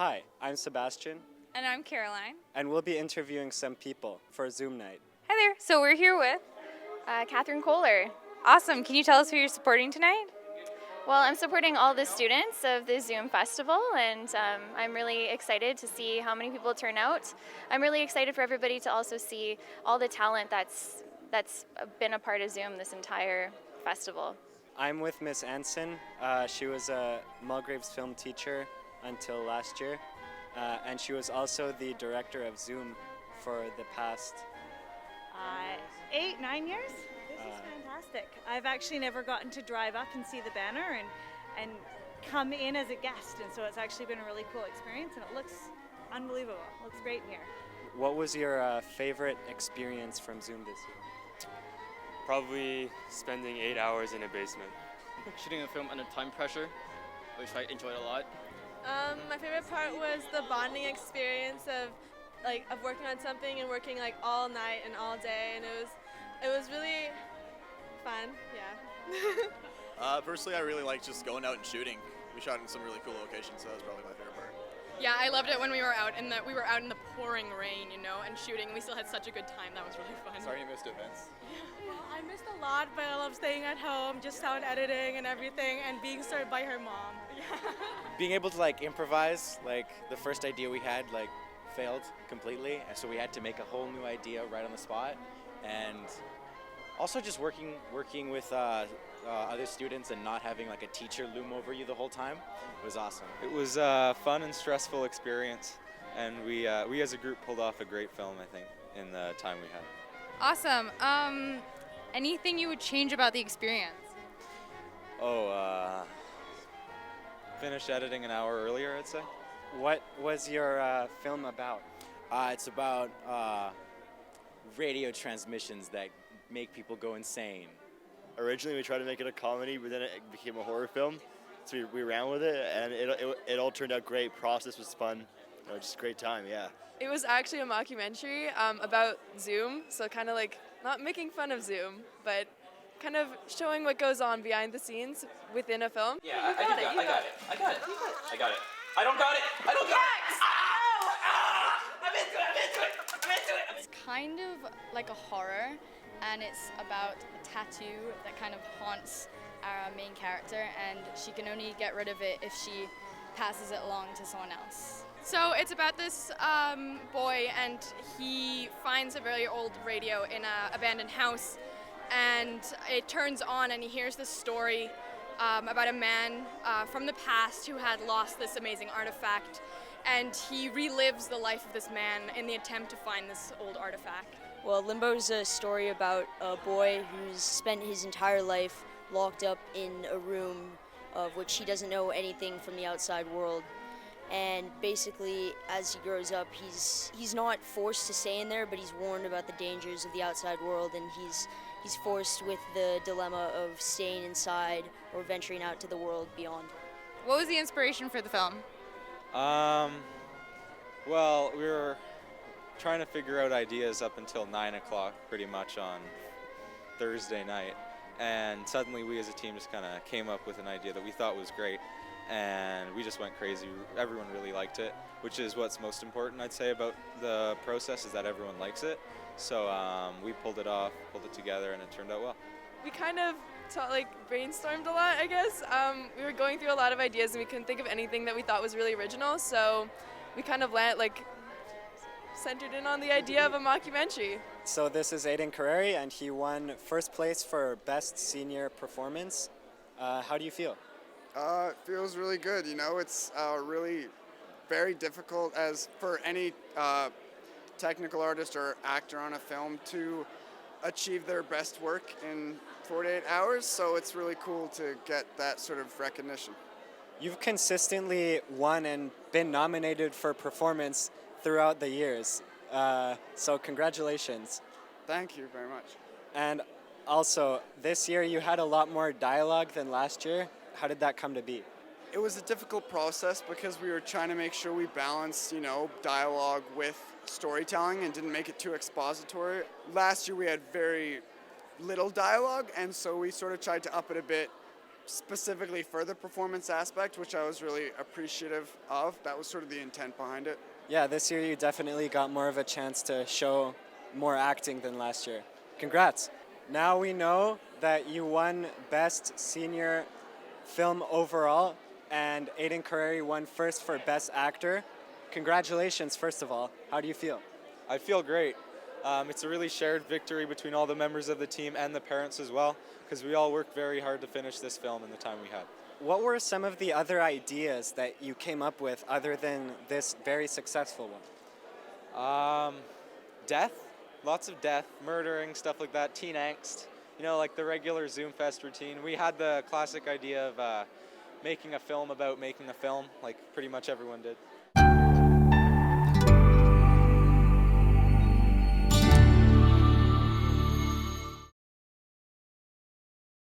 Hi, I'm Sebastian, And I'm Caroline. and we'll be interviewing some people for Zoom night. Hi there. So we're here with. Catherine Kohler. Awesome. Can you tell us who you're supporting tonight? Well, I'm supporting all the students of the Zoom Festival, and I'm really excited to see how many people turn out. I'm really excited for everybody to also see all the talent that's been a part of Zoom this entire festival. I'm with Miss Anson. She was a Mulgraves film teacher until last year, and she was also the director of Zoom for the past 8-9 years. This is fantastic. I've actually never gotten to drive up and see the banner and come in as a guest, and so it's actually been a really cool experience, and it looks unbelievable. It looks great in here. What was your favorite experience from Zoom this year? Probably spending 8 hours in a basement. Shooting a film under time pressure, which I enjoyed a lot. My favorite part was the bonding experience of working on something and working all night and all day, and it was really fun. Yeah. Personally, I really like just going out and shooting. We shot in some really cool locations, so that was probably my favorite part. Yeah, I loved it when we were out in the pouring rain, and shooting. We still had such a good time. That was really fun. Sorry you missed it, Vince. Yeah, I missed a lot, but I love staying at home, just sound editing and everything, and being served by her mom. Being able to improvise, the first idea we had failed completely, and so we had to make a whole new idea right on the spot. And also just working with other students and not having a teacher loom over you the whole time was awesome. It was a fun and stressful experience, and we as a group pulled off a great film, I think, in the time we had. Awesome. Anything you would change about the experience? Finished editing an hour earlier, I'd say. What was your film about? It's about radio transmissions that make people go insane. Originally, we tried to make it a comedy, but then it became a horror film. So we ran with it, and it all turned out great. Process was fun. Just a great time, yeah. It was actually a mockumentary about Zoom, so kind of not making fun of Zoom, but kind of showing what goes on behind the scenes within a film. Yeah, I got it. I don't got it. I'm into it. It's kind of like a horror, and it's about a tattoo that kind of haunts our main character, and she can only get rid of it if she passes it along to someone else. So it's about this boy, and he finds a very old radio in an abandoned house, and it turns on, and he hears this story about a man from the past who had lost this amazing artifact, and he relives the life of this man in the attempt to find this old artifact. Well, Limbo is a story about a boy who's spent his entire life locked up in a room of which he doesn't know anything from the outside world. And basically, as he grows up, he's not forced to stay in there, but he's warned about the dangers of the outside world, and he's forced with the dilemma of staying inside or venturing out to the world beyond. What was the inspiration for the film? Well, we were trying to figure out ideas up until 9 o'clock pretty much on Thursday night, and suddenly we as a team just kind of came up with an idea that we thought was great, and we just went crazy. Everyone really liked it, which is what's most important, I'd say, about the process, is that everyone likes it. So we pulled it together, and it turned out well. We kind of brainstormed a lot, I guess. We were going through a lot of ideas, and we couldn't think of anything that we thought was really original, so we kind of centered in on the idea of a mockumentary. So this is Aiden Carreri, and he won first place for Best Senior Performance. How do you feel? It feels really good. It's really very difficult as for any technical artist or actor on a film to achieve their best work in 48 hours, so it's really cool to get that sort of recognition. You've consistently won and been nominated for performance throughout the years, so congratulations. Thank you very much. And also, this year you had a lot more dialogue than last year. How did that come to be? It was a difficult process because we were trying to make sure we balanced, dialogue with storytelling and didn't make it too expository. Last year we had very little dialogue, and so we sort of tried to up it a bit specifically for the performance aspect, which I was really appreciative of. That was sort of the intent behind it. Yeah, this year you definitely got more of a chance to show more acting than last year. Congrats. Now we know that you won Best Senior Film overall, and Aiden Carreri won first for Best Actor. Congratulations, first of all. How do you feel? I feel great. It's a really shared victory between all the members of the team and the parents as well, because we all worked very hard to finish this film in the time we had. What were some of the other ideas that you came up with other than this very successful one? Death, lots of death, murdering, stuff like that, teen angst, you know, like the regular Zoom Fest routine. We had the classic idea of making a film about making a film, like pretty much everyone did.